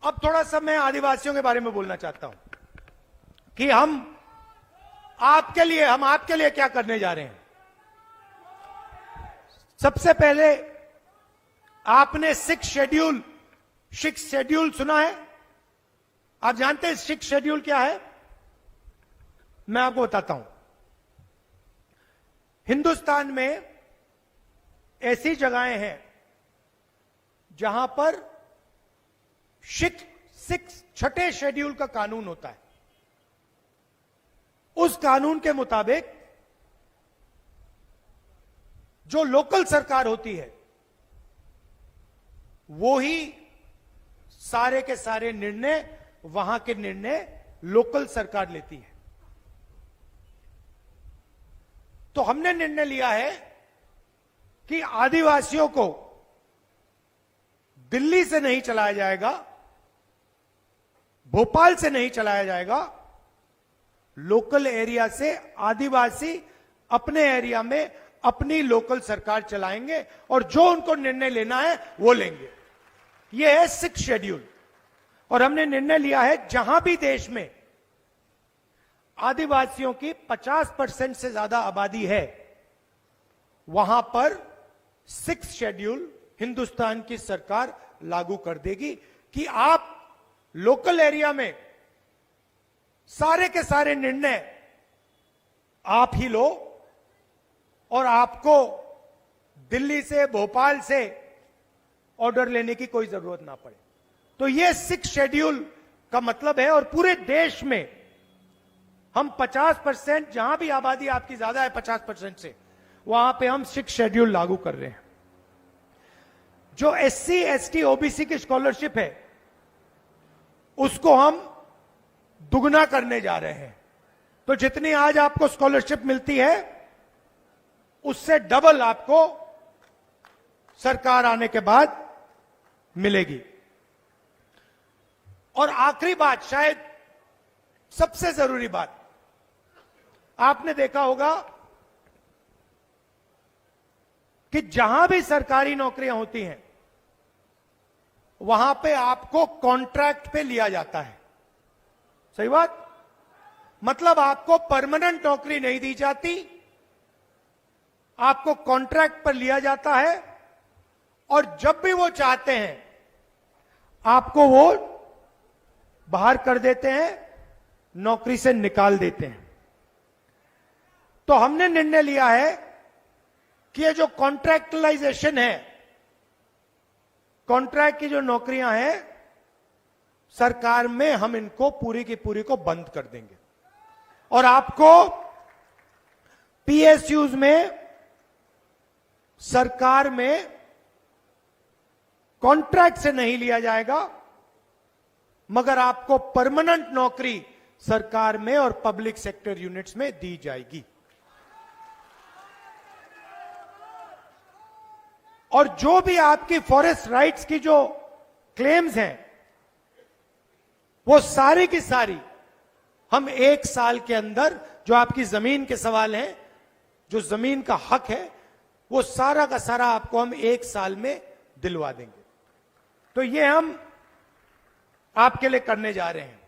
अब थोड़ा सा मैं आदिवासियों के बारे में बोलना चाहता हूं कि हम आपके लिए क्या करने जा रहे हैं। सबसे पहले आपने सिक्स शेड्यूल सुना है? आप जानते हैं सिक्स शेड्यूल क्या है? मैं आपको बताता हूं। हिंदुस्तान में ऐसी जगहें हैं जहां पर छठे शेड्यूल का कानून होता है। उस कानून के मुताबिक जो लोकल सरकार होती है वो ही सारे के सारे निर्णय, वहां के निर्णय लोकल सरकार लेती है। तो हमने निर्णय लिया है कि आदिवासियों को दिल्ली से नहीं चलाया जाएगा, भोपाल से नहीं चलाया जाएगा, लोकल एरिया से आदिवासी अपने एरिया में अपनी लोकल सरकार चलाएंगे और जो उनको निर्णय लेना है वो लेंगे। यह है सिक्स शेड्यूल। और हमने निर्णय लिया है जहां भी देश में आदिवासियों की 50% से ज्यादा आबादी है वहां पर सिक्स शेड्यूल हिंदुस्तान की सरकार लागू कर देगी कि आप लोकल एरिया में सारे के सारे निर्णय आप ही लो और आपको दिल्ली से, भोपाल से ऑर्डर लेने की कोई जरूरत ना पड़े। तो यह सिक्स शेड्यूल का मतलब है। और पूरे देश में हम 50%, जहां भी आबादी आपकी ज्यादा है 50% से, वहां पे हम सिक्स शेड्यूल लागू कर रहे हैं। जो SC, ST, OBC की स्कॉलरशिप है उसको हम दुगना करने जा रहे हैं। तो जितनी आज आपको स्कॉलरशिप मिलती है उससे डबल आपको सरकार आने के बाद मिलेगी। और आखिरी बात, शायद सबसे जरूरी बात, आपने देखा होगा कि जहां भी सरकारी नौकरियां होती हैं वहां पे आपको कॉन्ट्रैक्ट पे लिया जाता है। सही बात? मतलब आपको परमानेंट नौकरी नहीं दी जाती, आपको कॉन्ट्रैक्ट पर लिया जाता है और जब भी वो चाहते हैं आपको वो बाहर कर देते हैं, नौकरी से निकाल देते हैं। तो हमने निर्णय लिया है कि ये जो कॉन्ट्रैक्टलाइजेशन है, कॉन्ट्रैक्ट की जो नौकरियां हैं सरकार में, हम इनको पूरी की पूरी को बंद कर देंगे और आपको PSUs में, सरकार में कॉन्ट्रैक्ट से नहीं लिया जाएगा, मगर आपको परमानेंट नौकरी सरकार में और पब्लिक सेक्टर यूनिट्स में दी जाएगी। और जो भी आपकी फॉरेस्ट राइट्स की जो क्लेम्स हैं वो सारी की सारी हम 1 साल के अंदर, जो आपकी जमीन के सवाल हैं, जो जमीन का हक है, वो सारा का सारा आपको हम 1 साल में दिलवा देंगे। तो ये हम आपके लिए करने जा रहे हैं।